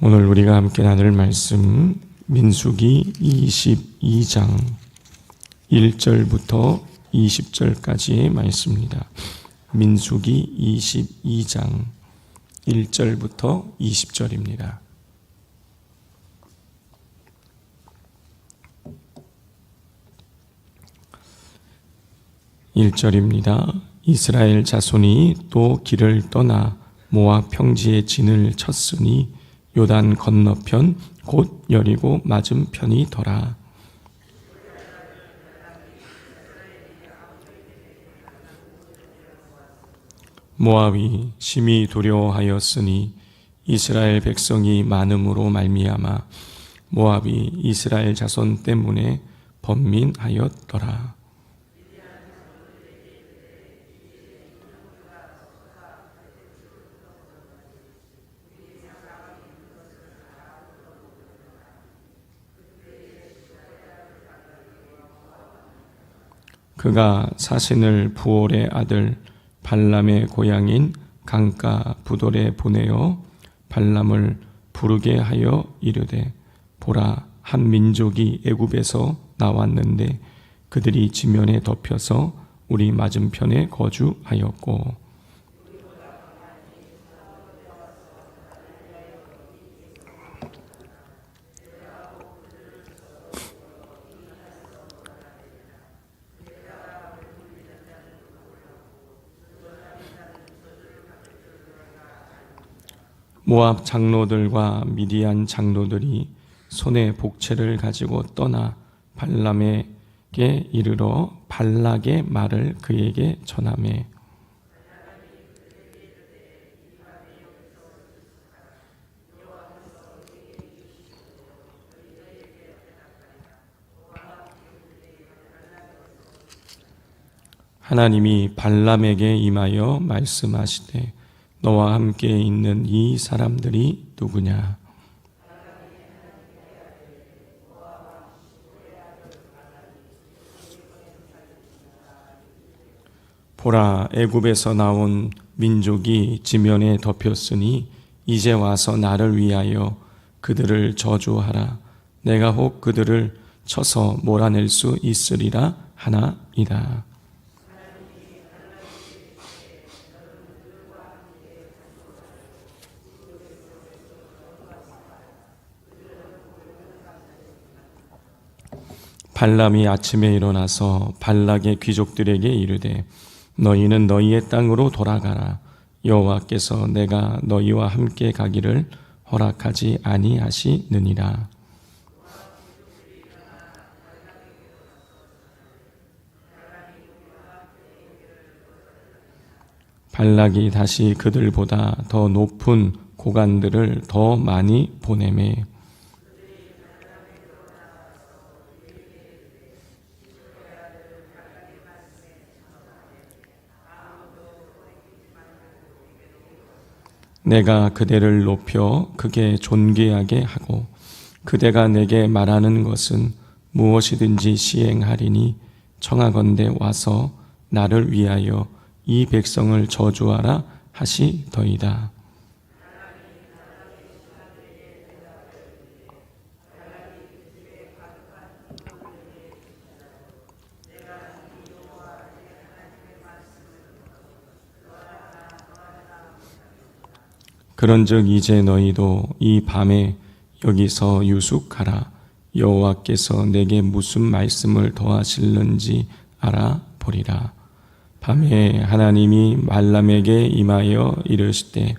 오늘 우리가 함께 나눌 말씀 민수기 22장 1절부터 20절까지의 말씀입니다. 민수기 22장 1절부터 20절입니다. 이스라엘 자손이 또 길을 떠나 모압 평지에 진을 쳤으니 요단 건너편 곧 여리고 맞은편이더라. 모압이 심히 두려워하였으니 이스라엘 백성이 많음으로 말미암아 모압이 이스라엘 자손 때문에 번민하였더라. 그가 사신을 부올의 아들 발람의 고향인 강가 부돌에 보내어 발람을 부르게 하여 이르되 보라, 한 민족이 애굽에서 나왔는데 그들이 지면에 덮여서 우리 맞은편에 거주하였고 모압 장로들과 미디안 장로들이 손에 복채를 가지고 떠나 발람에게 이르러 발락의 말을 그에게 전하매 하나님이 발람에게 임하여 말씀하시되 너와 함께 있는 이 사람들이 누구냐? 보라, 애굽에서 나온 민족이 지면에 덮였으니 이제 와서 나를 위하여 그들을 저주하라. 내가 혹 그들을 쳐서 몰아낼 수 있으리라 하나이다. 발람이 아침에 일어나서 발락의 귀족들에게 이르되 너희는 너희의 땅으로 돌아가라. 여호와께서 내가 너희와 함께 가기를 허락하지 아니하시느니라. 발락이 다시 그들보다 더 높은 고관들을 더 많이 보내매 내가 그대를 높여 크게 존귀하게 하고 그대가 내게 말하는 것은 무엇이든지 시행하리니 청하건대 와서 나를 위하여 이 백성을 저주하라 하시더이다. 그런즉 이제 너희도 이 밤에 여기서 유숙하라. 여호와께서 내게 무슨 말씀을 더하실는지 알아보리라. 밤에 하나님이 발람에게 임하여 이르시되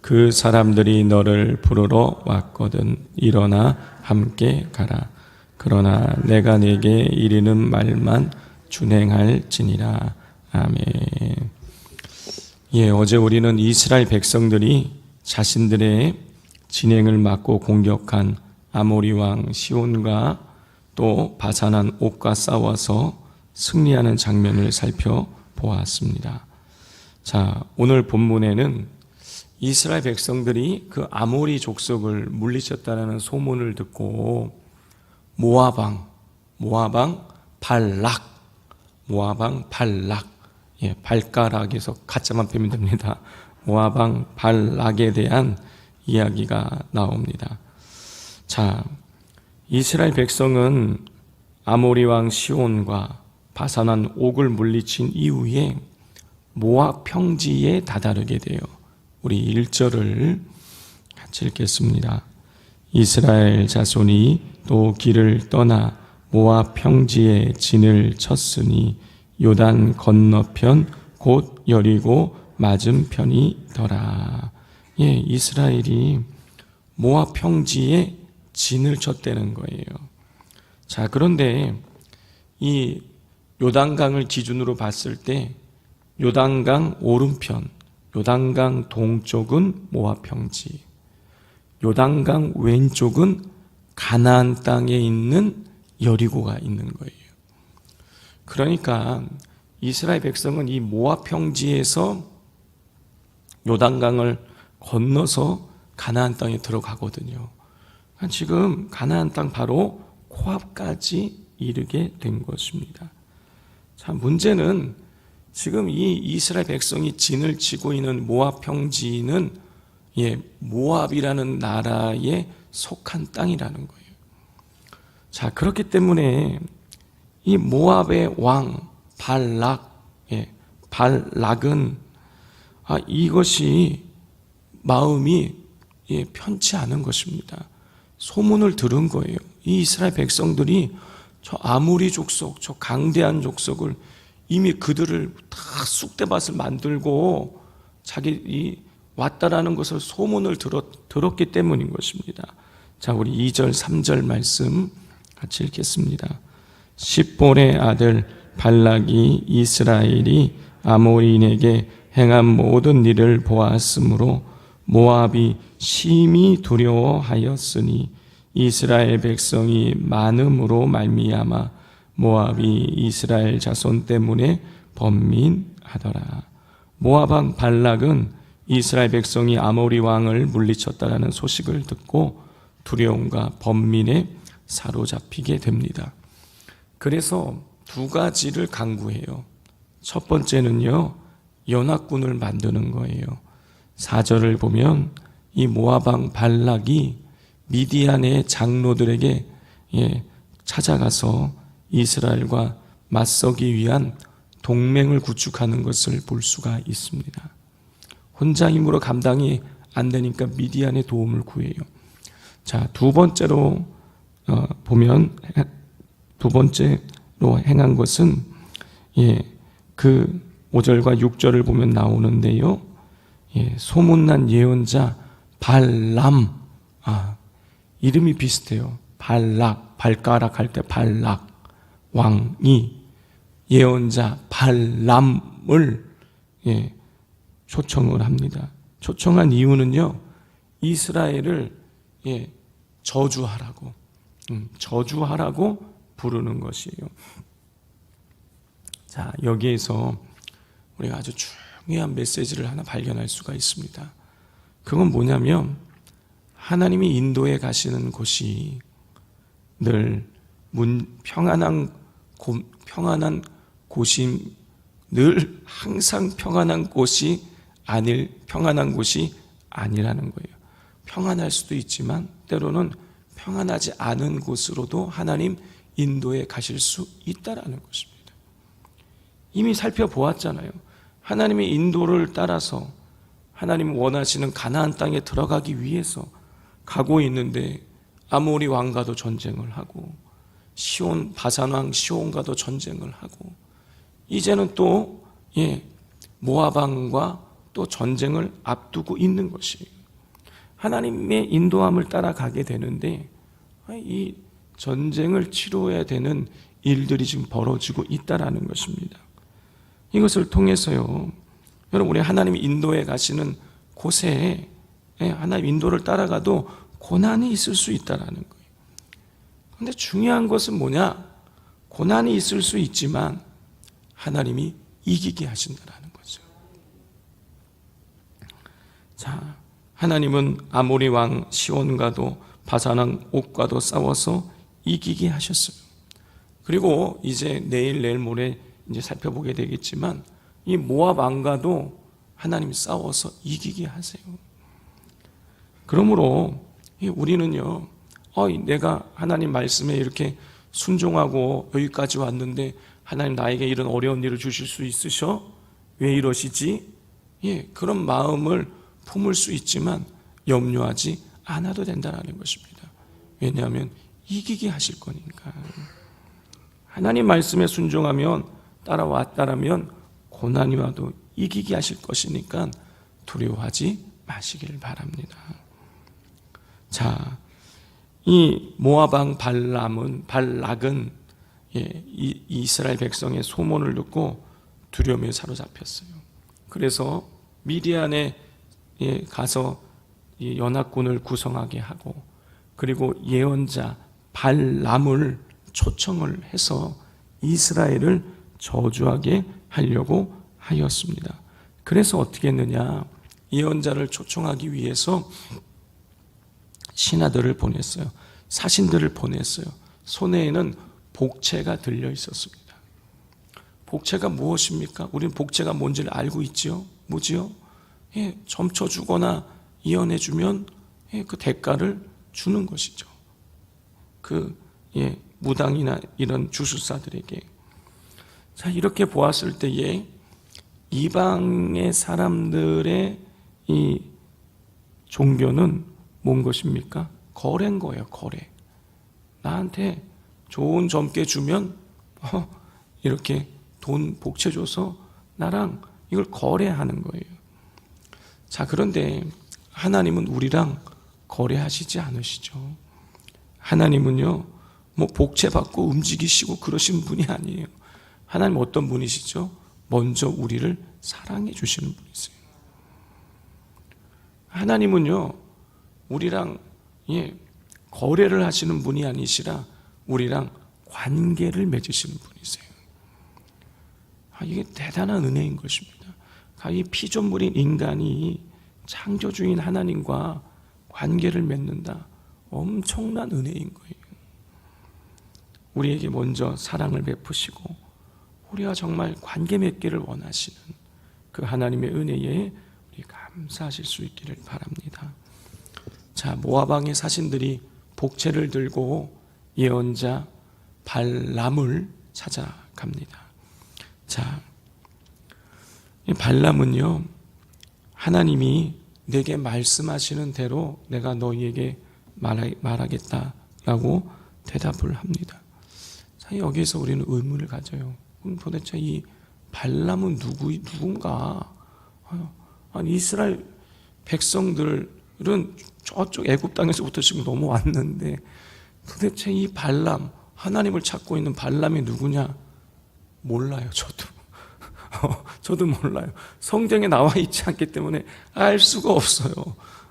그 사람들이 너를 부르러 왔거든 일어나 함께 가라. 그러나 내가 내게 이르는 말만 준행할지니라. 아멘. 어제 우리는 이스라엘 백성들이 자신들의 진행을 막고 공격한 아모리 왕 시온과 또 바산한 옥과 싸워서 승리하는 장면을 살펴보았습니다. 자, 오늘 본문에는 이스라엘 백성들이 그 아모리 족속을 물리쳤다는 소문을 듣고 모압 왕 발락, 발가락에서 가짜만 빼면 됩니다. 모압 왕 발락에 대한 이야기가 나옵니다. 자, 이스라엘 백성은 아모리 왕 시온과 바산 왕 옥을 물리친 이후에 모압 평지에 다다르게 돼요. 우리 1절을 같이 읽겠습니다. 이스라엘 자손이 또 길을 떠나 모압 평지에 진을 쳤으니 요단 건너편 곧 여리고 맞은편이더라. 예, 이스라엘이 모압 평지에 진을 쳤다는 거예요. 자, 그런데 이 요단강을 기준으로 봤을 때 요단강 오른편, 요단강 동쪽은 모압 평지, 요단강 왼쪽은 가나안 땅에 있는 여리고가 있는 거예요. 그러니까 이스라엘 백성은 이 모압 평지에서 요단강을 건너서 가나안 땅에 들어가거든요. 지금 가나안 땅 바로 코앞까지 이르게 된 것입니다. 자, 문제는 지금 이 이스라엘 백성이 진을 치고 있는 모압 평지는 모압이라는 나라에 속한 땅이라는 거예요. 자, 그렇기 때문에 이 모압의 왕 발락은 이것이 마음이 편치 않은 것입니다. 소문을 들은 거예요. 이 이스라엘 백성들이 저 아모리 족속, 저 강대한 족속을 이미 그들을 다 쑥대밭을 만들고 자기 왔다라는 것을 소문을 들었기 때문인 것입니다. 자, 우리 2절 3절 말씀 같이 읽겠습니다. 십볼의 아들 발락이 이스라엘이 아모리인에게 행한 모든 일을 보았으므로 모압이 심히 두려워하였으니 이스라엘 백성이 많음으로 말미암아 모압이 이스라엘 자손 때문에 번민하더라. 모압 왕 발락은 이스라엘 백성이 아모리 왕을 물리쳤다라는 소식을 듣고 두려움과 번민에 사로잡히게 됩니다. 그래서 두 가지를 강구해요. 첫 번째는요, 연합군을 만드는 거예요. 4절을 보면 이 모압 왕 발락이 미디안의 장로들에게 찾아가서 이스라엘과 맞서기 위한 동맹을 구축하는 것을 볼 수가 있습니다. 혼자 힘으로 감당이 안 되니까 미디안의 도움을 구해요. 자, 두 번째로 보면 두 번째로 행한 것은 그 5절과 6절을 보면 나오는데요. 소문난 예언자 발람, 이름이 비슷해요. 발락, 발가락 할 때 발락 왕이 예언자 발람을 초청을 합니다. 초청한 이유는요, 이스라엘을 저주하라고 부르는 것이에요. 자, 여기에서 우리가 아주 중요한 메시지를 하나 발견할 수가 있습니다. 그건 뭐냐면 하나님이 인도에 가시는 곳이 늘 평안한 곳이 늘 항상 평안한 곳이 아니라는 거예요. 평안할 수도 있지만 때로는 평안하지 않은 곳으로도 하나님 인도에 가실 수 있다라는 것입니다. 이미 살펴보았잖아요. 하나님의 인도를 따라서 하나님 원하시는 가나안 땅에 들어가기 위해서 가고 있는데 아모리 왕과도 전쟁을 하고 바산 왕 시온과도 전쟁을 하고 이제는 또 모압 왕과 또 전쟁을 앞두고 있는 것이에요. 하나님의 인도함을 따라가게 되는데 이 전쟁을 치러야 되는 일들이 지금 벌어지고 있다라는 것입니다. 이것을 통해서요, 여러분, 우리 하나님이 인도에 가시는 곳에 하나님 인도를 따라가도 고난이 있을 수 있다라는 거예요. 그런데 중요한 것은 뭐냐? 고난이 있을 수 있지만 하나님이 이기게 하신다라는 거죠. 자, 하나님은 아모리 왕 시온과도 바산 왕 옥과도 싸워서 이기게 하셨어요. 그리고 이제 내일 모레 이제 살펴보게 되겠지만 이 모압 왕과도 하나님이 싸워서 이기게 하세요. 그러므로 우리는요, 내가 하나님 말씀에 이렇게 순종하고 여기까지 왔는데 하나님 나에게 이런 어려운 일을 주실 수 있으셔? 왜 이러시지? 그런 마음을 품을 수 있지만 염려하지 않아도 된다는 것입니다. 왜냐하면 이기게 하실 거니까. 하나님 말씀에 순종하면 따라왔다라면 고난이 와도 이기게 하실 것이니까 두려워하지 마시길 바랍니다. 자, 이 모압 왕 발락은 이 이스라엘 백성의 소문을 듣고 두려움에 사로잡혔어요. 그래서 미디안에 가서 이 연합군을 구성하게 하고, 그리고 예언자 발람을 초청을 해서 이스라엘을 저주하게 하려고 하였습니다. 그래서 어떻게 했느냐? 예언자를 초청하기 위해서 신하들을 보냈어요. 사신들을 보냈어요. 손에는 복채가 들려 있었습니다. 복채가 무엇입니까? 우리는 복채가 뭔지를 알고 있지요. 뭐지요? 점쳐주거나 예언해주면 그 대가를 주는 것이죠. 무당이나 이런 주술사들에게. 자, 이렇게 보았을 때에 이방의 사람들의 이 종교는 뭔 것입니까? 거래인 거예요. 거래. 나한테 좋은 점괘 주면 이렇게 돈 복채 줘서 나랑 이걸 거래하는 거예요. 자, 그런데 하나님은 우리랑 거래하시지 않으시죠. 하나님은요, 복채 받고 움직이시고 그러신 분이 아니에요. 하나님 어떤 분이시죠? 먼저 우리를 사랑해 주시는 분이세요. 하나님은요, 우리랑 거래를 하시는 분이 아니시라 우리랑 관계를 맺으시는 분이세요. 이게 대단한 은혜인 것입니다. 이 피조물인 인간이 창조주인 하나님과 관계를 맺는다. 엄청난 은혜인 거예요. 우리에게 먼저 사랑을 베푸시고 우리가 정말 관계 맺기를 원하시는 그 하나님의 은혜에 우리 감사하실 수 있기를 바랍니다. 자, 모압 왕의 사신들이 복채를 들고 예언자 발람을 찾아갑니다. 자, 이 발람은요, 하나님이 내게 말씀하시는 대로 내가 너희에게 말하겠다라고 대답을 합니다. 자, 여기에서 우리는 의문을 가져요. 그럼 도대체 이 발람은 누군가? 아니, 이스라엘 백성들은 저쪽 애굽 땅에서부터 지금 넘어왔는데 도대체 이 발람, 하나님을 찾고 있는 발람이 누구냐? 몰라요, 저도 몰라요. 성경에 나와 있지 않기 때문에 알 수가 없어요.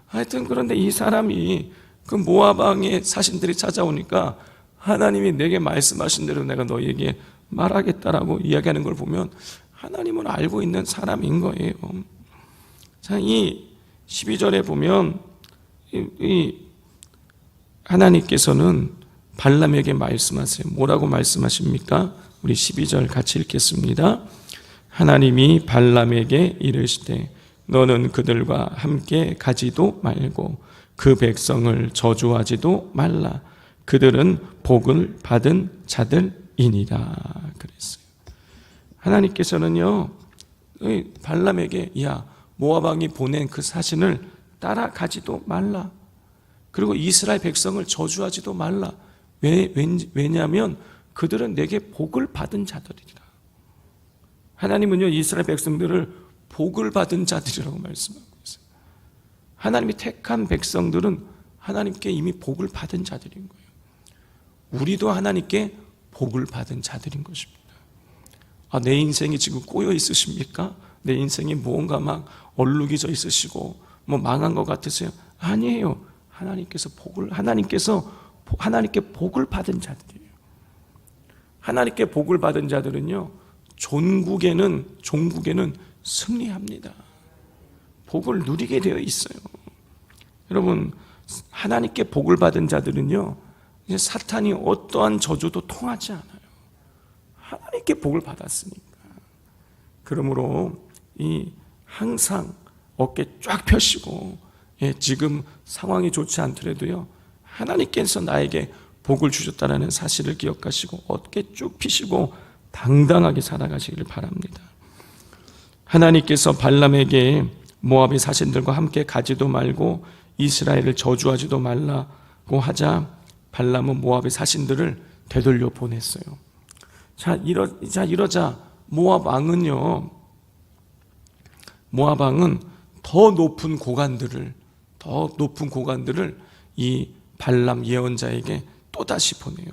하여튼 그런데 이 사람이 그 모압 왕의 사신들이 찾아오니까 하나님이 내게 말씀하신 대로 내가 너희에게 말하겠다라고 이야기하는 걸 보면 하나님은 알고 있는 사람인 거예요. 자, 이 12절에 보면 이 하나님께서는 발람에게 말씀하세요. 뭐라고 말씀하십니까? 우리 12절 같이 읽겠습니다. 하나님이 발람에게 이르시되 너는 그들과 함께 가지도 말고 그 백성을 저주하지도 말라. 그들은 복을 받은 자들이니라 그랬어요. 하나님께서는요, 발람에게 모압 왕이 보낸 그 사신을 따라가지도 말라. 그리고 이스라엘 백성을 저주하지도 말라. 왜냐하면 그들은 내게 복을 받은 자들이라. 하나님은요, 이스라엘 백성들을 복을 받은 자들이라고 말씀하고 있어요. 하나님이 택한 백성들은 하나님께 이미 복을 받은 자들인 거예요. 우리도 하나님께 복을 받은 자들인 것입니다. 내 인생이 지금 꼬여 있으십니까? 내 인생이 무언가 막 얼룩이져 있으시고 망한 것 같으세요? 아니에요. 하나님께 복을 받은 자들이에요. 하나님께 복을 받은 자들은요, 종국에는 승리합니다. 복을 누리게 되어 있어요. 여러분, 하나님께 복을 받은 자들은요, 이제 사탄이 어떠한 저주도 통하지 않아요. 하나님께 복을 받았으니까. 그러므로 항상 어깨 쫙 펴시고 지금 상황이 좋지 않더라도요, 하나님께서 나에게 복을 주셨다는 사실을 기억하시고 어깨 쭉 펴시고 당당하게 살아가시기를 바랍니다. 하나님께서 발람에게 모압의 사신들과 함께 가지도 말고 이스라엘을 저주하지도 말라고 하자 발람은 모압의 사신들을 되돌려 보냈어요. 이러자 모압 왕은 더 높은 고관들을 이 발람 예언자에게 또다시 보내요.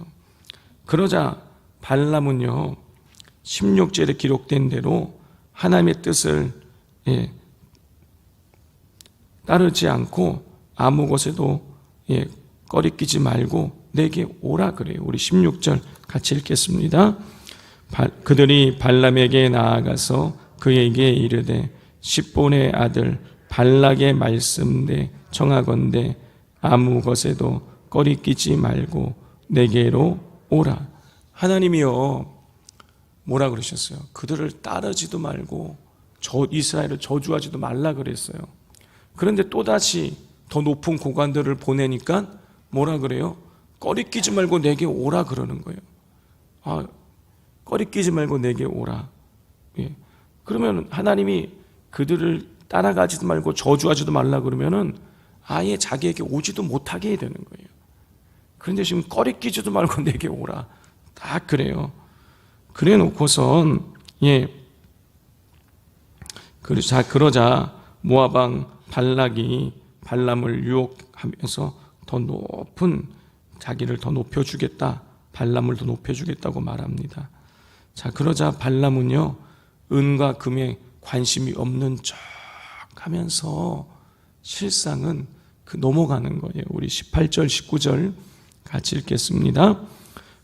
그러자 발람은요, 16절에 기록된 대로 하나님의 뜻을 따르지 않고 아무 것에도 꺼리끼지 말고 내게 오라 그래요. 우리 16절 같이 읽겠습니다. 그들이 발람에게 나아가서 그에게 이르되 십본의 아들 발락의 말씀대 청하건대 아무 것에도 꺼리끼지 말고 내게로 오라. 하나님이요, 뭐라 그러셨어요? 그들을 따르지도 말고 이스라엘을 저주하지도 말라 그랬어요. 그런데 또다시 더 높은 고관들을 보내니까 뭐라 그래요? 꺼리끼지 말고 내게 오라 그러는 거예요. 꺼리끼지 말고 내게 오라. 그러면 하나님이 그들을 따라가지도 말고 저주하지도 말라 그러면은 아예 자기에게 오지도 못하게 해야 되는 거예요. 그런데 지금 꺼리끼지도 말고 내게 오라. 딱 그래요. 그래 놓고선 그러자 모압 왕 발락이 발람을 유혹하면서 더 높은 자기를 더 높여주겠다, 발람을 더 높여주겠다고 말합니다. 그러자 발람은요, 은과 금에 관심이 없는 척 하면서 실상은 넘어가는 거예요. 우리 18절 19절 같이 읽겠습니다.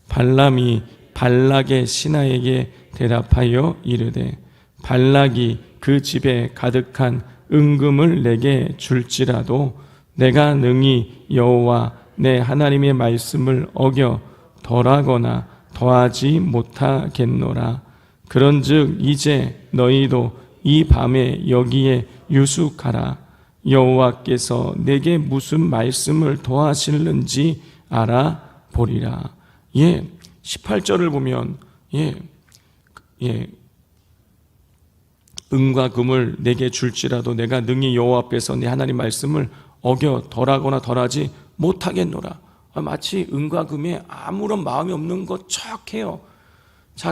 발람이 발락의 신하에게 대답하여 이르되 발락이 그 집에 가득한 은금을 내게 줄지라도 내가 능히 여호와 내 하나님의 말씀을 어겨 덜하거나 더하지 못하겠노라. 그런즉 이제 너희도 이 밤에 여기에 유숙하라. 여호와께서 내게 무슨 말씀을 더하실는지 알아보리라. 18절을 보면 은과 금을 내게 줄지라도 내가 능히 여호와 앞에서 내 하나님 말씀을 어겨 덜하거나 덜하지 못하겠노라. 마치 은과 금에 아무런 마음이 없는 것처럼 해요.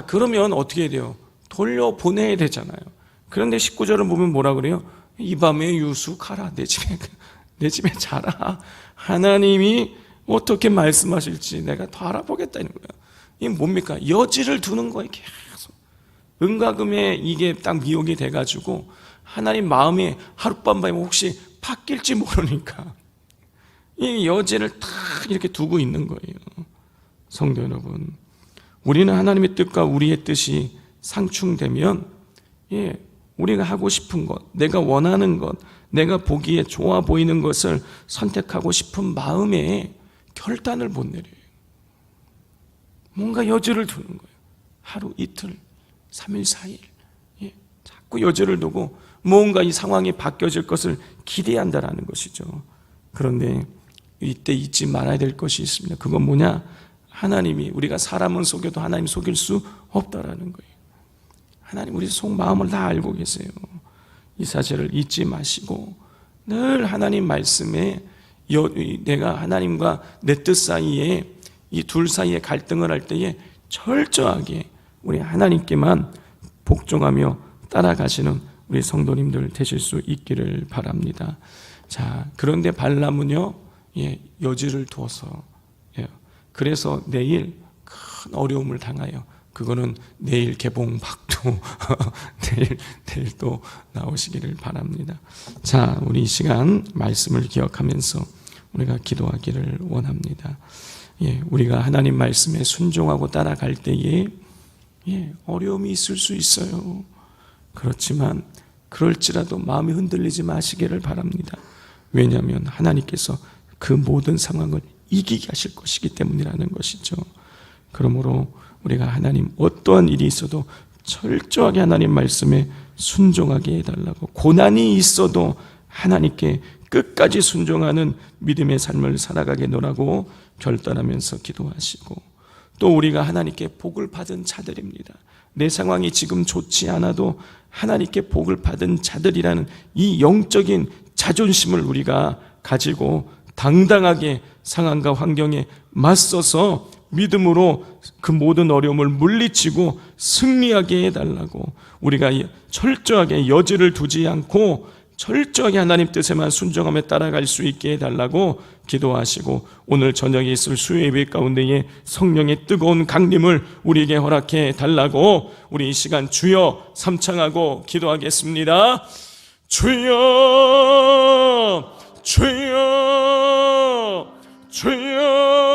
그러면 어떻게 해야 돼요? 돌려보내야 되잖아요. 그런데 19절을 보면 뭐라 그래요? 이 밤에 유숙하라. 내 집에 자라. 하나님이 어떻게 말씀하실지 내가 더 알아보겠다는 거예요. 이게 뭡니까? 여지를 두는 거예요. 계속 은과 금에 이게 딱 미혹이 돼가지고 하나님 마음이 하룻밤 혹시 바뀔지 모르니까 이 여지를 딱 이렇게 두고 있는 거예요. 성도 여러분, 우리는 하나님의 뜻과 우리의 뜻이 상충되면 우리가 하고 싶은 것, 내가 원하는 것, 내가 보기에 좋아 보이는 것을 선택하고 싶은 마음에 결단을 못 내려요. 뭔가 여지를 두는 거예요. 하루, 이틀, 3일, 4일. 자꾸 여지를 두고 뭔가 이 상황이 바뀌어질 것을 기대한다라는 것이죠. 그런데 이때 잊지 말아야 될 것이 있습니다. 그건 뭐냐? 하나님이, 우리가 사람은 속여도 하나님 속일 수 없다라는 거예요. 하나님 우리 속마음을 다 알고 계세요. 이 사실을 잊지 마시고 늘 하나님 말씀에 내가 하나님과 내 뜻 사이에 이 둘 사이에 갈등을 할 때에 철저하게 우리 하나님께만 복종하며 따라가시는 우리 성도님들 되실 수 있기를 바랍니다. 그런데 발람은요, 여지를 두어서, 그래서 내일 큰 어려움을 당하여, 그거는 내일 개봉박도 내일 또 나오시기를 바랍니다. 우리 이 시간 말씀을 기억하면서 우리가 기도하기를 원합니다. 우리가 하나님 말씀에 순종하고 따라갈 때에 어려움이 있을 수 있어요. 그렇지만 그럴지라도 마음이 흔들리지 마시기를 바랍니다. 왜냐하면 하나님께서 그 모든 상황을 이기게 하실 것이기 때문이라는 것이죠. 그러므로 우리가 하나님 어떠한 일이 있어도 철저하게 하나님 말씀에 순종하게 해달라고, 고난이 있어도 하나님께 끝까지 순종하는 믿음의 삶을 살아가겠노라고 결단하면서 기도하시고, 또 우리가 하나님께 복을 받은 자들입니다. 내 상황이 지금 좋지 않아도 하나님께 복을 받은 자들이라는 이 영적인 자존심을 우리가 가지고 당당하게 상황과 환경에 맞서서 믿음으로 그 모든 어려움을 물리치고 승리하게 해달라고, 우리가 철저하게 여지를 두지 않고 철저하게 하나님 뜻에만 순종하며 따라갈 수 있게 해달라고 기도하시고, 오늘 저녁에 있을 수요 예배 가운데에 성령의 뜨거운 강림을 우리에게 허락해 달라고 우리 이 시간 주여 삼창하고 기도하겠습니다. 주여, 주여, 주여.